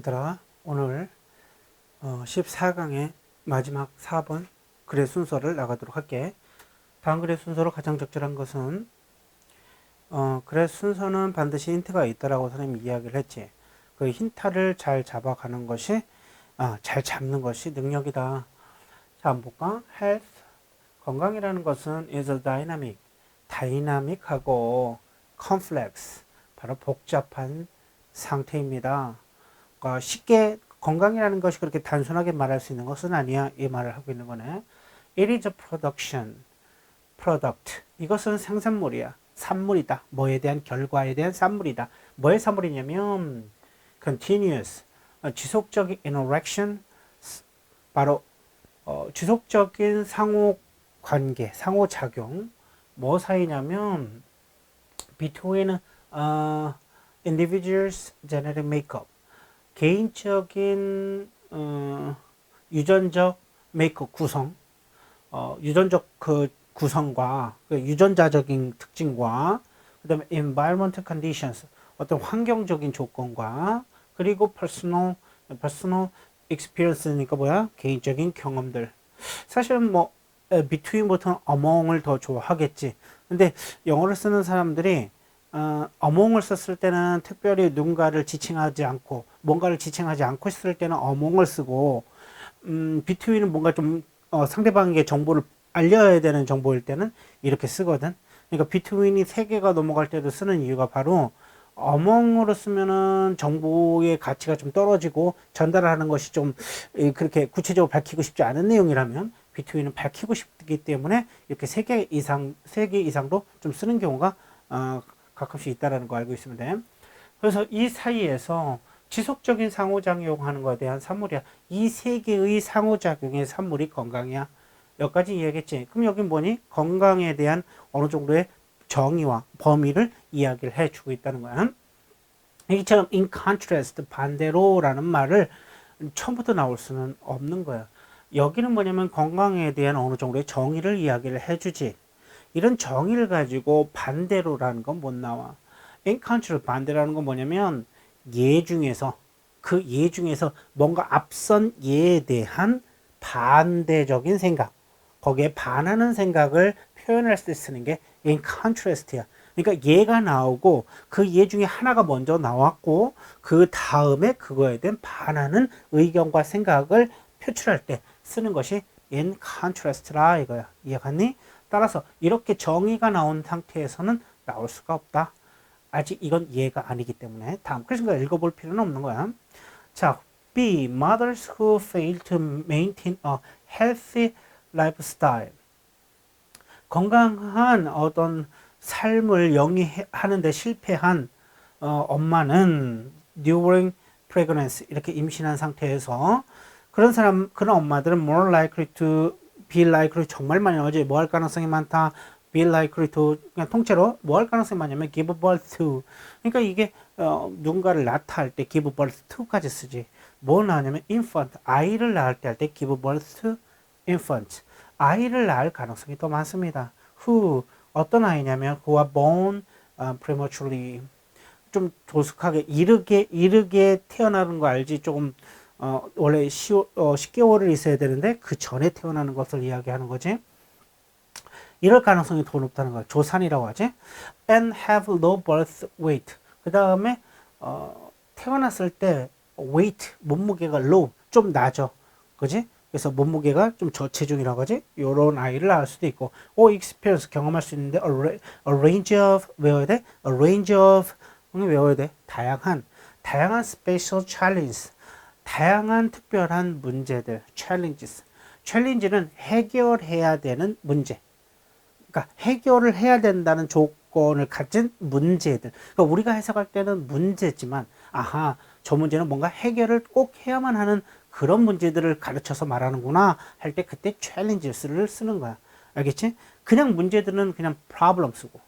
얘들아, 오늘 14강의 마지막 4번 글의 순서를 나가도록 할게. 다음 글의 순서로 가장 적절한 것은 글의 순서는 반드시 힌트가 있다라고 선생님이 이야기를 했지. 그 힌트를 잘 잡아가는 것이 잘 잡는 것이 능력이다. 자, 한번 볼까? Health, 건강이라는 것은 is a dynamic, 다이나믹하고 complex, 바로 복잡한 상태입니다. 그러니까 쉽게 건강이라는 것이 그렇게 단순하게 말할 수 있는 것은 아니야. 이 말을 하고 있는 거네. It is a product. 이것은 생산물이야. 산물이다. 뭐에 대한 결과에 대한 산물이다. 뭐의 산물이냐면 continuous, 지속적인 interaction, 바로 지속적인 상호관계, 상호작용. 뭐 사이냐면 between individuals genetic makeup. 개인적인 유전적 메이크업 구성, 유전적 그 구성과 그 유전자적인 특징과 그다음에 environmental conditions, 어떤 환경적인 조건과 그리고 personal experience니까 뭐야? 개인적인 경험들. 사실은 뭐 between보다는 among을 더 좋아하겠지. 근데 영어를 쓰는 사람들이 among을 썼을 때는 특별히 누군가를 지칭하지 않고 뭔가를 지칭하지 않고 있을 때는 among을 쓰고 between은 뭔가 좀 상대방에게 정보를 알려야 되는 정보일 때는 이렇게 쓰거든. 그러니까 between이 3개가 넘어갈 때도 쓰는 이유가 바로 among으로 쓰면은 정보의 가치가 좀 떨어지고 전달하는 것이 좀 그렇게 구체적으로 밝히고 싶지 않은 내용이라면 between은 밝히고 싶기 때문에 이렇게 3개 이상도 좀 쓰는 경우가 가끔씩 있다라는 거 알고 있으면 돼. 그래서 이 사이에서 지속적인 상호작용하는 것에 대한 산물이야. 이 3개의 상호작용의 산물이 건강이야. 여기까지 이해했지? 그럼 여기 뭐니? 건강에 대한 어느 정도의 정의와 범위를 이야기를 해주고 있다는 거야. 이처럼 in contrast, 반대로라는 말을 처음부터 나올 수는 없는 거야. 여기는 뭐냐면 건강에 대한 어느 정도의 정의를 이야기를 해주지. 이런 정의를 가지고 반대로라는 건 못 나와. in contrast, 반대라는 건 뭐냐면 예 중에서 그 예 중에서 뭔가 앞선 예에 대한 반대적인 생각, 거기에 반하는 생각을 표현할 때 쓰는 게 in contrast야. 그러니까 예가 나오고 그 예 중에 하나가 먼저 나왔고 그 다음에 그거에 대한 반하는 의견과 생각을 표출할 때 쓰는 것이 in contrast라 이거야. 이해갔니? 따라서 이렇게 정의가 나온 상태에서는 나올 수가 없다. 아직 이건 예가 아니기 때문에 다음 그래서 읽어볼 필요는 없는 거야. 자, B. Mothers who fail to maintain a healthy lifestyle. 건강한 어떤 삶을 영위하는데 실패한 엄마는 during pregnancy, 이렇게 임신한 상태에서 그런 엄마들은 more likely to be likely, 정말 많이 나오지. 뭐 할 가능성이 많다. be likely to, 그냥 통째로 뭐 할 가능성이 많냐면 give birth to. 그러니까 이게 누군가를 낳다 할 때 give birth to까지 쓰지. 뭐 나오냐면 infant, 아이를 낳을 때 할 때 give birth to infant. 아이를 낳을 가능성이 더 많습니다. who, 어떤 아이냐면 who are born prematurely. 좀 조숙하게 이르게 태어나는 거 알지? 조금 원래 10개월을 있어야 되는데 그 전에 태어나는 것을 이야기하는 거지. 이럴 가능성이 더 높다는 거야. 조산이라고 하지. and have low birth weight. 그 다음에 태어났을 때 weight, 몸무게가 low, 좀 낮아. 그지? 그래서 몸무게가 좀 저체중이라고 하지. 요런 아이를 낳을 수도 있고, experience, 경험할 수 있는데 a range of, 외워야 돼? a range of, 외워야 돼? 다양한 special challenges, 다양한 특별한 문제들, challenges. challenge는 해결해야 되는 문제. 그러니까 해결을 해야 된다는 조건을 가진 문제들. 그러니까 우리가 해석할 때는 문제지만, 저 문제는 뭔가 해결을 꼭 해야만 하는 그런 문제들을 가르쳐서 말하는구나 할 때 그때 challenges를 쓰는 거야. 알겠지? 그냥 문제들은 그냥 problem 쓰고,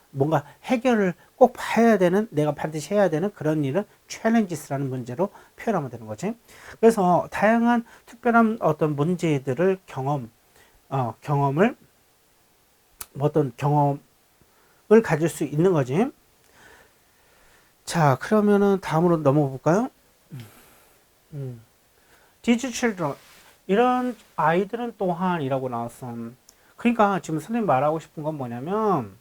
뭔가 해결을 꼭 해야 되는, 내가 반드시 해야 되는 그런 일은 challenges라는 문제로 표현하면 되는 거지. 그래서 다양한 특별한 어떤 문제들을 경험을 어떤 경험을 가질 수 있는 거지. 자, 그러면은 다음으로 넘어가 볼까요? These children 이런 아이들은 또한이라고 나왔어. 그러니까 지금 선생님 말하고 싶은 건 뭐냐면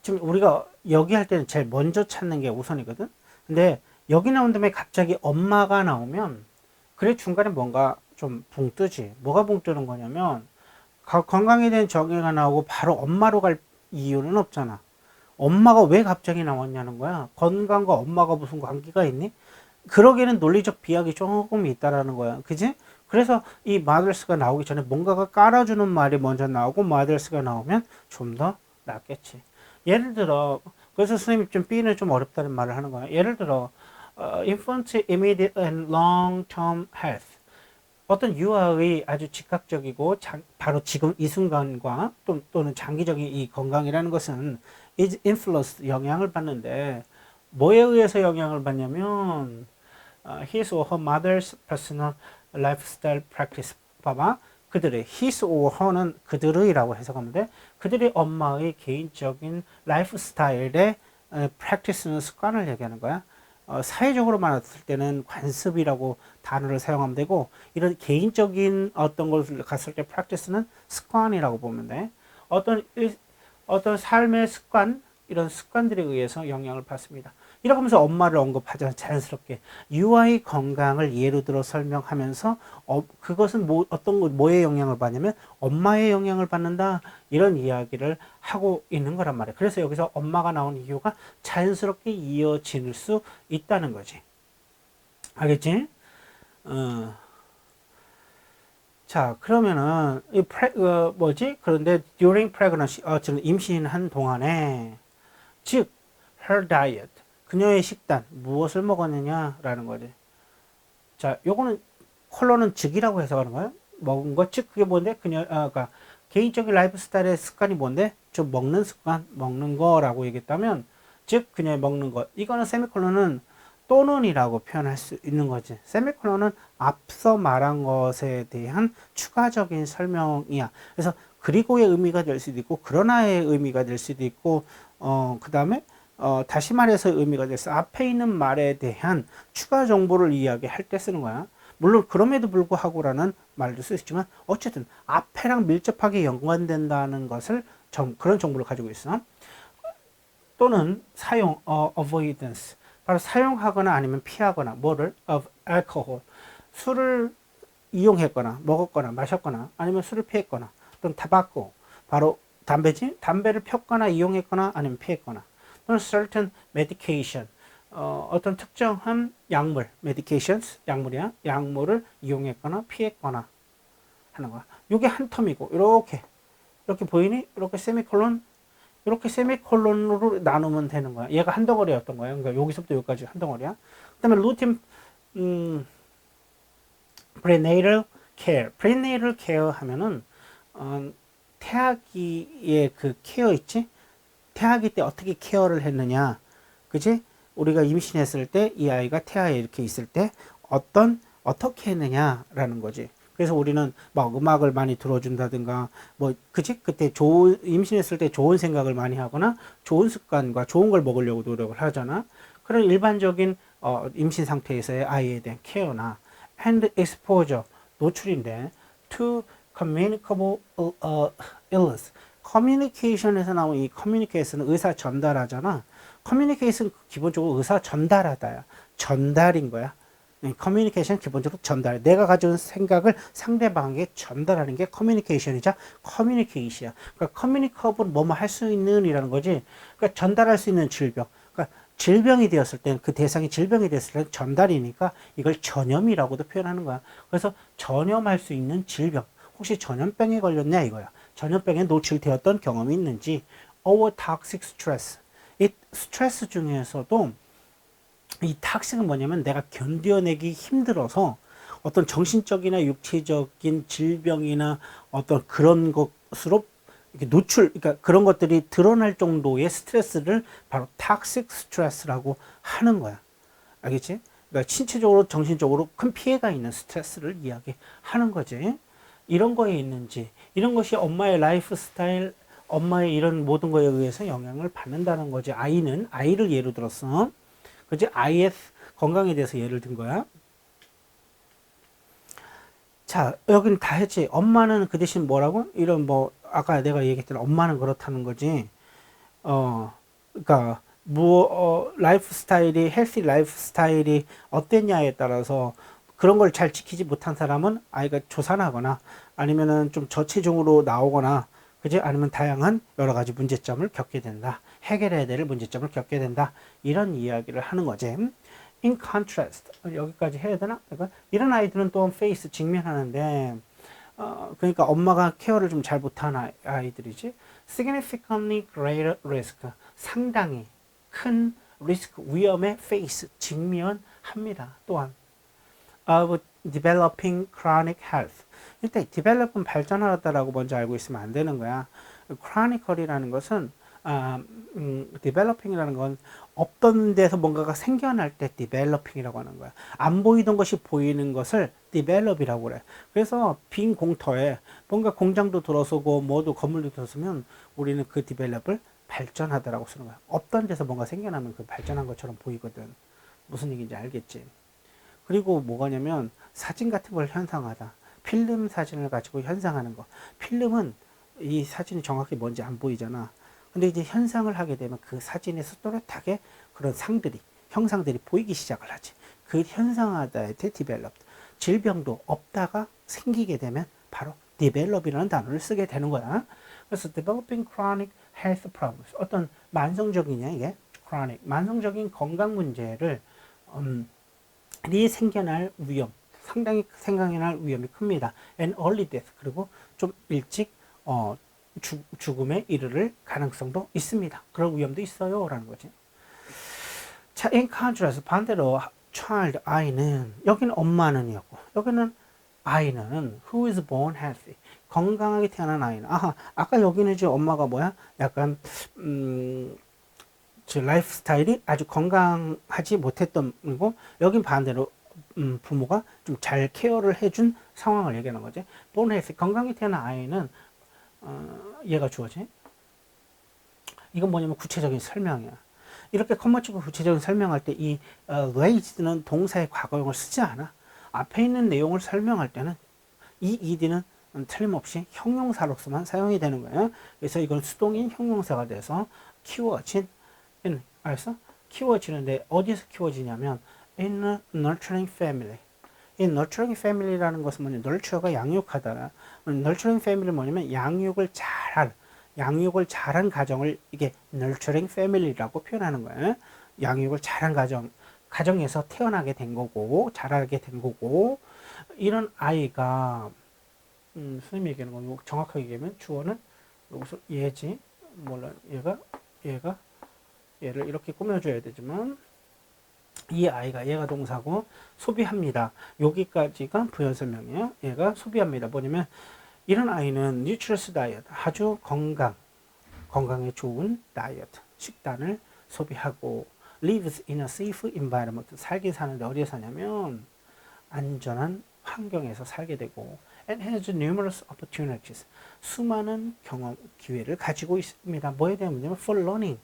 지금 우리가 여기 할 때는 제일 먼저 찾는 게 우선이거든. 근데 여기 나온 다음에 갑자기 엄마가 나오면 그래 중간에 뭔가 좀 붕 뜨지. 뭐가 붕 뜨는 거냐면 건강에 대한 정의가 나오고 바로 엄마로 갈 이유는 없잖아. 엄마가 왜 갑자기 나왔냐는 거야. 건강과 엄마가 무슨 관계가 있니? 그러기에는 논리적 비약이 조금 있다라는 거야. 그지? 그래서 이 mothers가 나오기 전에 뭔가가 깔아주는 말이 먼저 나오고 mothers가 나오면 좀 더 낫겠지. 예를 들어, 그래서 선생님이 좀 B는 좀 어렵다는 말을 하는 거야. 예를 들어, infant immediate and long-term health. 어떤 유아의 아주 즉각적이고 바로 지금 이 순간과 또는 장기적인 이 건강이라는 것은 is influenced 영향을 받는데 뭐에 의해서 영향을 받냐면 his or her mother's personal lifestyle practice. 봐봐. 그들의 his or her는 그들의라고 해석하면 돼. 그들의 엄마의 개인적인 라이프 스타일의 practice는 습관을 얘기하는 거야. 사회적으로 말했을 때는 관습이라고 단어를 사용하면 되고 이런 개인적인 어떤 것을 갔을 때 practice는 습관이라고 보면 돼. 어떤 삶의 습관 이런 습관들에 의해서 영향을 받습니다. 이렇게 하면서 엄마를 언급하자 자연스럽게 유아의 건강을 예로 들어 설명하면서 그것은 뭐에 영향을 받냐면 엄마의 영향을 받는다 이런 이야기를 하고 있는 거란 말이에요. 그래서 여기서 엄마가 나온 이유가 자연스럽게 이어질 수 있다는 거지. 알겠지? 자, 그러면은 그런데 during pregnancy 저는 임신한 동안에 즉 her diet 그녀의 식단 무엇을 먹었느냐라는 거지. 자, 요거는 컬러는 즉이라고 해석하는 거예요. 먹은 것, 즉 그게 뭔데? 그러니까 개인적인 라이프 스타일의 습관이 뭔데? 좀 먹는 습관, 먹는 거라고 얘기했다면, 즉 그녀의 먹는 것. 이거는 세미콜론은 또는이라고 표현할 수 있는 거지. 세미콜론은 앞서 말한 것에 대한 추가적인 설명이야. 그래서 그리고의 의미가 될 수도 있고, 그러나의 의미가 될 수도 있고, 그 다음에 다시 말해서 의미가 돼서 앞에 있는 말에 대한 추가 정보를 이야기할 때 쓰는 거야. 물론 그럼에도 불구하고라는 말도 쓸 수 있지만 어쨌든 앞에랑 밀접하게 연관된다는 것을 그런 정보를 가지고 있어. 또는 사용 avoidance 바로 사용하거나 아니면 피하거나 뭐를 of alcohol 술을 이용했거나 먹었거나 마셨거나 아니면 술을 피했거나 또는 타바코 바로 담배지 담배를 폈거나 이용했거나 아니면 피했거나 또는 certain medication 어떤 특정한 약물 medications 약물이야 약물을 이용했거나 피했거나 하는 거야. 이게 한 텀이고 이렇게 보이니 이렇게 세미콜론 이렇게 세미콜론으로 나누면 되는 거야. 얘가 한 덩어리였던 거야. 그러니까 여기서부터 여기까지 한 덩어리야. 그다음에 루틴 prenatal care prenatal care 하면은 태아기의 그 케어 있지? 태아기 때 어떻게 케어를 했느냐, 그지? 우리가 임신했을 때 이 아이가 태아에 이렇게 있을 때 어떻게 했느냐라는 거지. 그래서 우리는 막 음악을 많이 들어준다든가, 그지? 그때 임신했을 때 좋은 생각을 많이 하거나 좋은 습관과 좋은 걸 먹으려고 노력을 하잖아. 그런 일반적인 임신 상태에서의 아이에 대한 케어나 and exposure 노출인데 to communicable illness 커뮤니케이션에서 나온 이 커뮤니케이션은 의사 전달하잖아. 커뮤니케이션 기본적으로 의사 전달하다야. 전달인 거야. 커뮤니케이션 기본적으로 전달. 내가 가져온 생각을 상대방에게 전달하는 게 커뮤니케이션이자 커뮤니케이션이야. 그러니까 커뮤니커블 뭐뭐 할 수 있는 이라는 거지. 그러니까 전달할 수 있는 질병. 그러니까 질병이 되었을 때는 그 대상이 질병이 됐을 때는 전달이니까 이걸 전염이라고도 표현하는 거야. 그래서 전염할 수 있는 질병. 혹시 전염병에 걸렸냐 이거야. 전염병에 노출되었던 경험이 있는지. over toxic stress. 이 스트레스 중에서도 이 탁식은 뭐냐면 내가 견뎌내기 힘들어서 어떤 정신적이나 육체적인 질병이나 어떤 그런 것으로 이렇게 그러니까 그런 것들이 드러날 정도의 스트레스를 바로 탁식 스트레스라고 하는 거야. 알겠지? 그러니까 신체적으로 정신적으로 큰 피해가 있는 스트레스를 이야기하는 거지. 이런 거에 있는지, 이런 것이 엄마의 라이프 스타일, 엄마의 이런 모든 거에 의해서 영향을 받는다는 거지. 아이를 예로 들었어. 그지? 아이의 건강에 대해서 예를 든 거야. 자, 여기는 다 했지. 엄마는 그 대신 뭐라고? 이런 뭐 아까 내가 얘기했던 엄마는 그렇다는 거지. 그러니까 라이프 스타일이 헬시 라이프 스타일이 어땠냐에 따라서 그런 걸 잘 지키지 못한 사람은 아이가 조산하거나 아니면은 좀 저체중으로 나오거나 그지? 아니면 다양한 여러 가지 문제점을 겪게 된다. 해결해야 될 문제점을 겪게 된다. 이런 이야기를 하는 거지. In contrast, 여기까지 해야 되나? 그러니까 이런 아이들은 또 face 직면하는데, 그러니까 엄마가 케어를 좀 잘 못하는 아이들이지. Significantly greater risk, 상당히 큰 리스크, 위험에 face 직면합니다. 또한 of developing chronic health. 일단 develop은 발전하다라고 먼저 알고 있으면 안 되는 거야. chronical이라는 것은 developing이라는 건 없던 데서 뭔가가 생겨날 때 developing이라고 하는 거야. 안 보이던 것이 보이는 것을 develop이라고 그래. 그래서 빈 공터에 뭔가 공장도 들어서고 뭐도 건물도 들어서면 우리는 그 develop을 발전하다라고 쓰는 거야. 없던 데서 뭔가 생겨나면 그 발전한 것처럼 보이거든. 무슨 얘기인지 알겠지? 그리고 뭐가냐면 사진 같은 걸 현상하다. 필름 사진을 가지고 현상하는 거. 필름은 이 사진이 정확히 뭔지 안 보이잖아. 근데 이제 현상을 하게 되면 그 사진에서 또렷하게 그런 형상들이 보이기 시작을 하지. 그 현상하다에 developed. 질병도 없다가 생기게 되면 바로 develop이라는 단어를 쓰게 되는 거야. 그래서 developing chronic health problems. 어떤 만성적이냐 이게? chronic. 만성적인 건강 문제를 생겨날 위험, 상당히 생겨날 위험이 큽니다. And early death. 그리고 좀 일찍 죽음에 이르를 가능성도 있습니다. 그런 위험도 있어요. 라는 거지. 자, in contrast, 반대로 child, 아이는, 여기는 엄마는이었고, 여기는 아이는 who is born healthy, 건강하게 태어난 아이는, 아까 여기는 이제 엄마가 뭐야? 약간, 저 라이프 스타일이 아주 건강하지 못했던 거고, 여긴 반대로 부모가 좀 잘 케어를 해준 상황을 얘기하는 거지. born healthy, 건강하게 태어난 아이는 얘가 주어지. 이건 뭐냐면 구체적인 설명이야. 이렇게 컴머치고 구체적인 설명할 때 이 raised는 동사의 과거형을 쓰지 않아. 앞에 있는 내용을 설명할 때는 이 ed는 틀림없이 형용사로서만 사용이 되는 거예요. 그래서 이건 수동인 형용사가 돼서 키워진, 알았어? 키워지는데 어디서 키워지냐면 in a nurturing family. 이 nurturing family라는 것은 뭐냐? nurture가 양육하다. nurturing family는 뭐냐면 양육을 잘한 가정을 이게 nurturing family라고 표현하는 거예요. 양육을 잘한 가정에서 태어나게 된 거고, 자라게 된 거고, 이런 아이가, 선생님이 얘기하는 건 뭐 정확하게 얘기하면 주어는 여기서 얘지, 몰라, 얘를 이렇게 꾸며줘야 되지만, 얘가 동사고, 소비합니다. 여기까지가 부연 설명이에요. 얘가 소비합니다. 뭐냐면, 이런 아이는 뉴트러스 다이어트, 아주 건강에 좋은 다이어트, 식단을 소비하고 lives in a safe environment, 살긴 사는데 어디에 사냐면 안전한 환경에서 살게 되고 and has numerous opportunities, 수많은 경험, 기회를 가지고 있습니다. 뭐에 대한 문제냐면 for learning,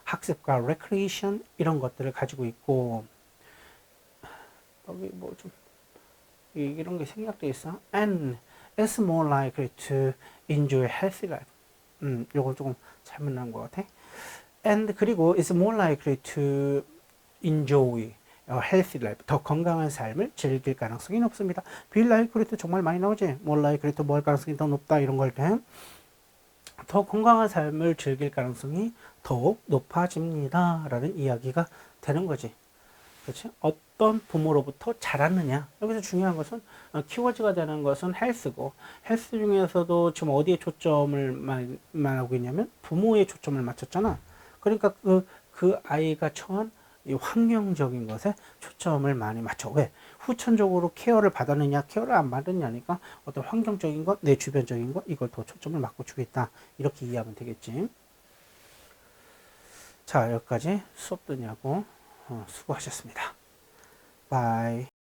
학습과 recreation 이런 것들을 가지고 있고 여기 뭐 좀 이런 게 생략돼 있어. and is more likely to enjoy healthy life. 요건 조금 잘못 나온 것 같아. And 그리고 is more likely to enjoy a healthy life. 더 건강한 삶을 즐길 가능성이 높습니다. be likely도 정말 많이 나오지. more likely to 뭘 가능성이 더 높다 이런 걸 때. 더 건강한 삶을 즐길 가능성이 더욱 높아집니다. 라는 이야기가 되는 거지. 그렇지? 어떤 부모로부터 자랐느냐. 여기서 중요한 것은 키워드가 되는 것은 헬스고 헬스 중에서도 지금 어디에 초점을 말하고 있냐면 부모의 초점을 맞췄잖아. 그러니까 그 아이가 처한 이 환경적인 것에 초점을 많이 맞춰. 왜? 후천적으로 케어를 받았느냐, 케어를 안 받았냐니까 어떤 환경적인 것, 내 주변적인 것, 이걸 더 초점을 맞고 주겠다. 이렇게 이해하면 되겠지. 자, 여기까지 수업 듣냐고 수고하셨습니다. 바이.